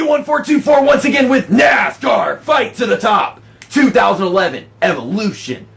1-424 once again with NASCAR Fight to the Top 2011 Evolution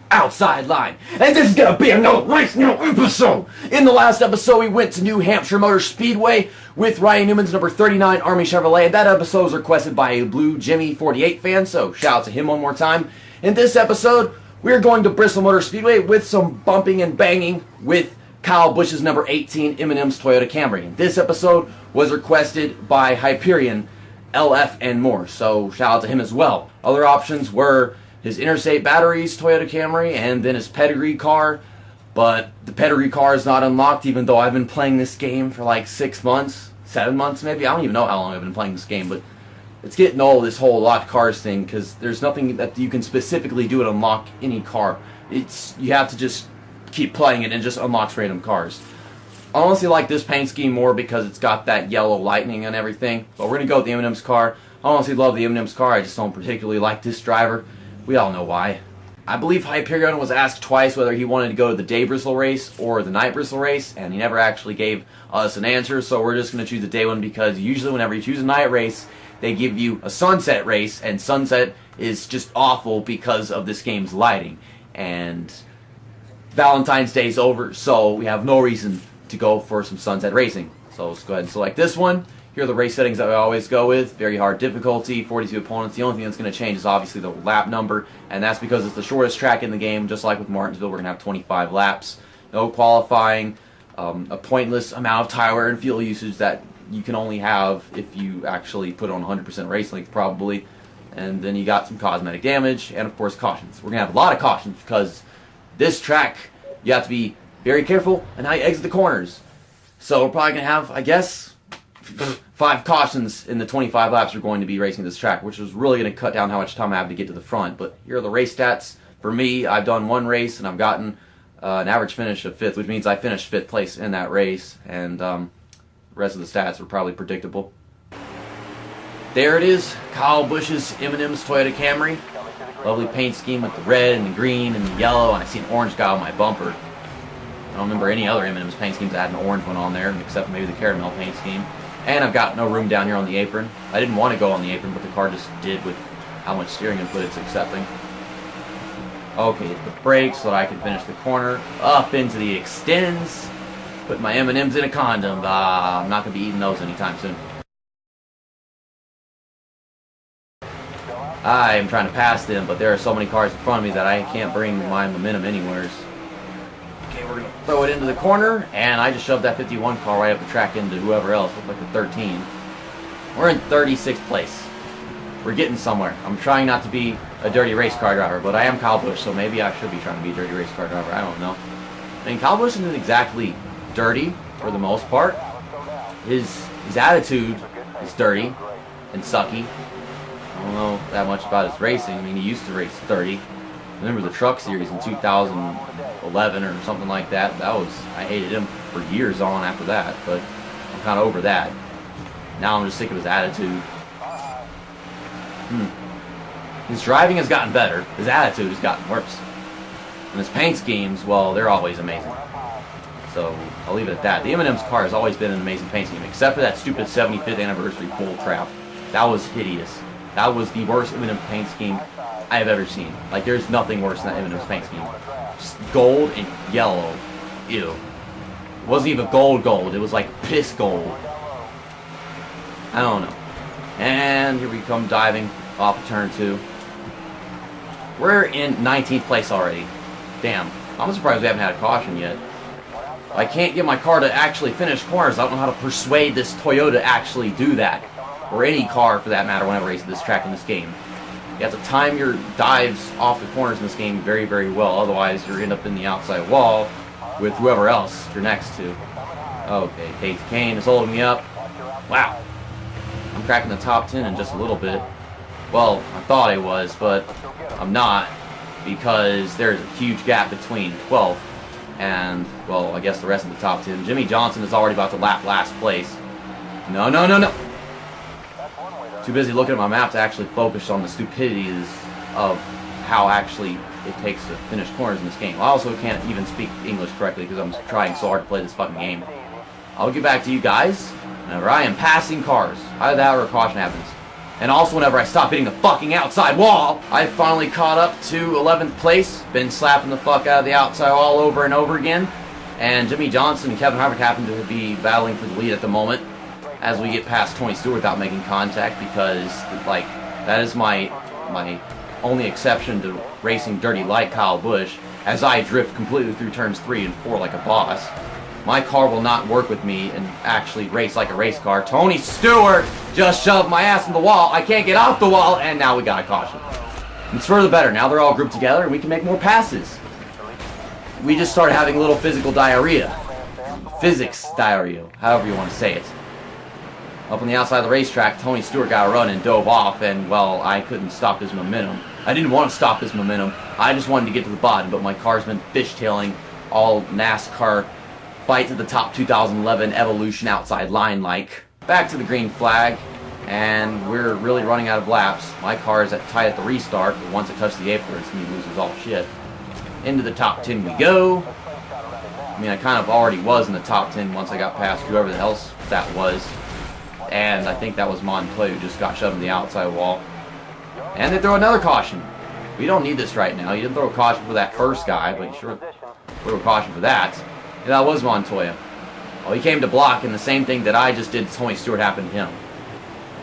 Outside Line. And this is going to be another race new episode. In the last episode, we went to New Hampshire Motor Speedway with Ryan Newman's number 39 Army Chevrolet. That episode was requested by a Blue Jimmy 48 fan, so shout out to him one more time. In this episode, we're going to Bristol Motor Speedway with some bumping and banging with Kyle Busch's number 18 M&M's Toyota Camry. This episode was requested by Hyperion L.F More, so shout out to him as well. Other options were his Interstate Batteries Toyota Camry and then his Pedigree car, but the Pedigree car is not unlocked even though I've been playing this game for like 6 months, 7 months maybe. I don't even know how long I've been playing this game, but it's getting old, this whole locked cars thing, because there's nothing that you can specifically do to unlock any car. You have to just keep playing it and it just unlocks random cars. I honestly like this paint scheme more because it's got that yellow lightning and everything, but we're going to go with the M&M's car. I honestly love the M&M's car, I just don't particularly like this driver. We all know why. I believe Hyperion was asked twice whether he wanted to go to the day Bristol race or the night Bristol race, and he never actually gave us an answer, so we're just going to choose the day one because usually whenever you choose a night race, they give you a sunset race, and sunset is just awful because of this game's lighting. And Valentine's Day is over, so we have no reason to go for some sunset racing. So let's go ahead and select this one. Here are the race settings that we always go with. Very hard difficulty, 42 opponents. The only thing that's going to change is obviously the lap number, and that's because it's the shortest track in the game. Just like with Martinsville, we're going to have 25 laps. No qualifying, a pointless amount of tire and fuel usage that you can only have if you actually put on 100% race length probably. And then you got some cosmetic damage, and of course cautions. We're going to have a lot of cautions because this track, you have to be very careful and how you exit the corners. So we're probably going to have, I guess, 5 cautions in the 25 laps we're going to be racing this track, which is really going to cut down how much time I have to get to the front. But here are the race stats. For me, I've done one race and I've gotten an average finish of 5th, which means I finished 5th place in that race. And the rest of the stats are probably predictable. There it is, Kyle Busch's M&M's Toyota Camry. Lovely paint scheme with the red and the green and the yellow, and I see an orange guy on my bumper. I don't remember any other M&M's paint schemes that had an orange one on there, except for maybe the caramel paint scheme. And I've got no room down here on the apron. I didn't want to go on the apron, but the car just did with how much steering input it's accepting. Okay, hit the brakes so that I can finish the corner. Up into the extends. Put my M&M's in a condom. I'm not going to be eating those anytime soon. I am trying to pass them, but there are so many cars in front of me that I can't bring my momentum anywheres. Okay, we're going to throw it into the corner, and I just shoved that 51 car right up the track into whoever else. Looked like the 13. We're in 36th place. We're getting somewhere. I'm trying not to be a dirty race car driver, but I am Kyle Busch, so maybe I should be trying to be a dirty race car driver. I don't know. I mean, Kyle Busch isn't exactly dirty for the most part. His attitude is dirty and sucky. I don't know that much about his racing. I mean, he used to race 30. I remember the truck series in 2011 or something like that. I hated him for years on after that, but I'm kind of over that. Now I'm just sick of his attitude. His driving has gotten better. His attitude has gotten worse. And his paint schemes, well, they're always amazing. So I'll leave it at that. The M&M's car has always been an amazing paint scheme, except for that stupid 75th anniversary bull crap. That was hideous. That was the worst M&M paint scheme I have ever seen. Like, there's nothing worse than that M&M's paint scheme. Just gold and yellow. Ew. It wasn't even gold. It was like piss gold. I don't know. And here we come diving off of turn 2. We're in 19th place already. Damn. I'm surprised we haven't had a caution yet. I can't get my car to actually finish corners. I don't know how to persuade this Toyota to actually do that. Or any car, for that matter, whenever racing this track in this game. You have to time your dives off the corners in this game very, very well. Otherwise, you're end up in the outside wall with whoever else you're next to. Okay, Casey Kane is holding me up. Wow. I'm cracking the top 10 in just a little bit. Well, I thought I was, but I'm not, because there's a huge gap between 12th and, well, I guess the rest of the top 10. Jimmy Johnson is already about to lap last place. No. Too busy looking at my map to actually focus on the stupidities of how actually it takes to finish corners in this game. I also can't even speak English correctly because I'm trying so hard to play this fucking game. I'll get back to you guys Whenever I am passing cars, either that or a caution happens. And also whenever I stop hitting the fucking outside wall, I finally caught up to 11th place. Been slapping the fuck out of the outside wall over and over again. And Jimmy Johnson and Kevin Harvick happen to be battling for the lead at the moment as we get past Tony Stewart without making contact, because like that is my only exception to racing dirty like Kyle Busch, as I drift completely through turns 3 and 4 like a boss. My car will not work with me and actually race like a race car. Tony Stewart just shoved my ass in the wall. I can't get off the wall, and now we got a caution. It's for the better. Now they're all grouped together and we can make more passes. We just started having a little physical diarrhea. Physics diarrhea, however you want to say it. Up on the outside of the racetrack, Tony Stewart got a run and dove off, and, well, I couldn't stop his momentum. I didn't want to stop his momentum. I just wanted to get to the bottom, but my car's been fishtailing all NASCAR fight to the top 2011 Evolution outside line like. Back to the green flag, and we're really running out of laps. My car is tight at the restart, but once I touch the apron, he loses all shit. Into the top 10 we go. I mean, I kind of already was in the top 10 once I got past whoever the hell that was. And I think that was Montoya who just got shoved in the outside wall. And they throw another caution. We don't need this right now. You didn't throw a caution for that first guy, but you sure threw a caution for that. And that was Montoya. Well, he came to block, and the same thing that I just did to Tony Stewart happened to him.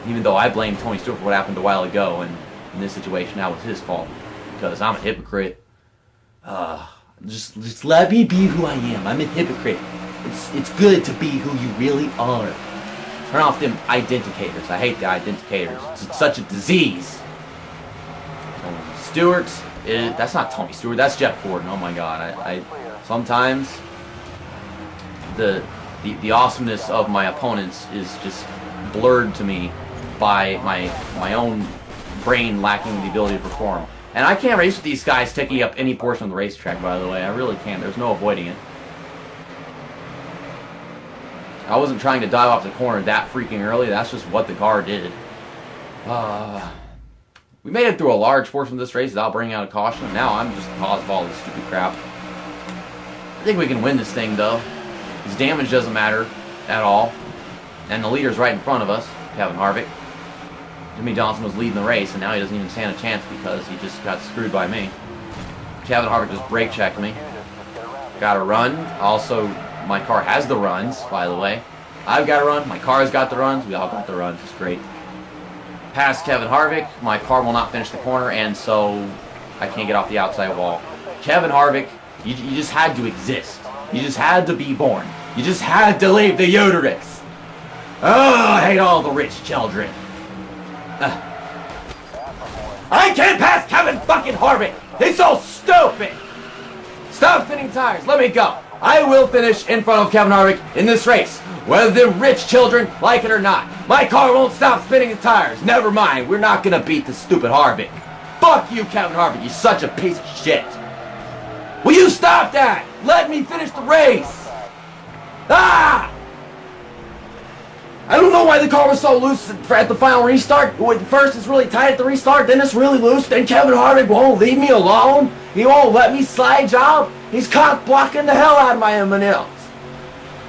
Even though I blamed Tony Stewart for what happened a while ago, and in this situation that was his fault. Because I'm a hypocrite. Just let me be who I am. I'm a hypocrite. It's good to be who you really are. Turn off them identicators. I hate the identicators. It's such a disease. Tony Stewart, that's not Tony Stewart. That's Jeff Gordon. Oh my God. I sometimes the awesomeness of my opponents is just blurred to me by my own brain lacking the ability to perform. And I can't race with these guys taking up any portion of the racetrack, by the way. I really can't. There's no avoiding it. I wasn't trying to dive off the corner that freaking early. That's just what the car did. We made it through a large portion of this race without bringing out a caution. And now I'm just the cause of all this stupid crap. I think we can win this thing, though. His damage doesn't matter at all. And the leader's right in front of us, Kevin Harvick. Jimmy Johnson was leading the race, and now he doesn't even stand a chance because he just got screwed by me. Kevin Harvick just brake checked me. Got a run. Also, my car has the runs, by the way. I've got a run. My car's got the runs. We all got the runs. It's great. Past Kevin Harvick, my car will not finish the corner, and so I can't get off the outside wall. Kevin Harvick, you just had to exist. You just had to be born. You just had to leave the uterus. Oh, I hate all the rich children. I can't pass Kevin fucking Harvick. He's so stupid. Stop spinning tires. Let me go. I will finish in front of Kevin Harvick in this race, whether the rich children like it or not. My car won't stop spinning the tires. Never mind. We're not going to beat the stupid Harvick. Fuck you, Kevin Harvick. You're such a piece of shit. Will you stop that? Let me finish the race. Ah! I don't know why the car was so loose at the final restart. First it's really tight at the restart, then it's really loose, then Kevin Harvick won't leave me alone. He won't let me slide job. He's cock blocking the hell out of my M&Ls.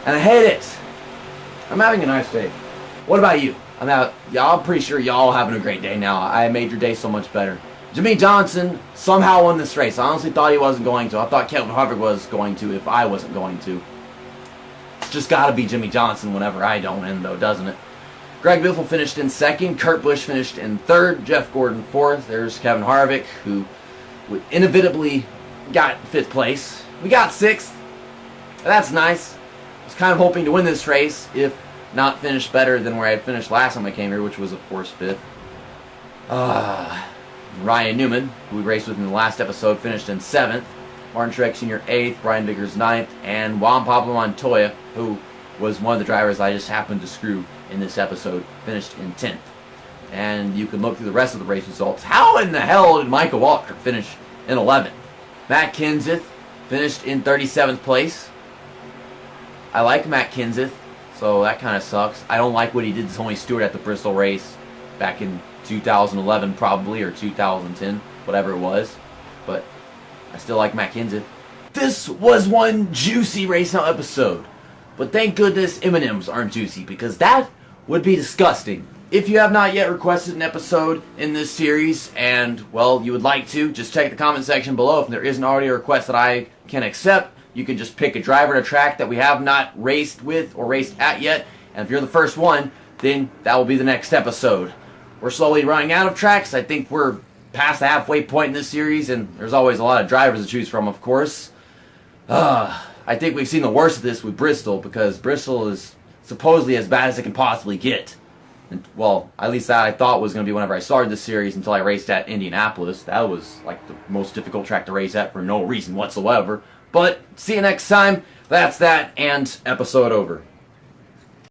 And I hate it. I'm having a nice day. What about you? I'm pretty sure y'all having a great day now. I made your day so much better. Jimmy Johnson somehow won this race. I honestly thought he wasn't going to. I thought Kevin Harvick was going to if I wasn't going to. Just gotta be Jimmy Johnson whenever I don't win, though, doesn't it? Greg Biffle finished in second. Kurt Busch finished in third. Jeff Gordon fourth. There's Kevin Harvick, who inevitably got fifth place. We got sixth. That's nice. I was kind of hoping to win this race, if not finish better than where I had finished last time I came here, which was, of course, fifth. Ryan Newman, who we raced with in the last episode, finished in seventh. Martin Truex Sr. 8th, Brian Biggers 9th, and Juan Pablo Montoya, who was one of the drivers I just happened to screw in this episode, finished in 10th. And you can look through the rest of the race results. How in the hell did Michael Walker finish in 11th? Matt Kenseth finished in 37th place. I like Matt Kenseth, so that kind of sucks. I don't like what he did to Tony Stewart at the Bristol race back in 2011 probably, or 2010, whatever it was. But I still like Matt Kenseth. This was one juicy Race Now episode. But thank goodness M&Ms aren't juicy, because that would be disgusting. If you have not yet requested an episode in this series, and, well, you would like to, just check the comment section below. If there isn't already a request that I can accept, you can just pick a driver and a track that we have not raced with or raced at yet. And if you're the first one, then that will be the next episode. We're slowly running out of tracks. I think we're past the halfway point in this series, and there's always a lot of drivers to choose from, of course. I think we've seen the worst of this with Bristol, because Bristol is supposedly as bad as it can possibly get. And, well, at least that I thought was going to be whenever I started this series, until I raced at Indianapolis. That was like the most difficult track to race at for no reason whatsoever. But see you next time. That's that, and episode over.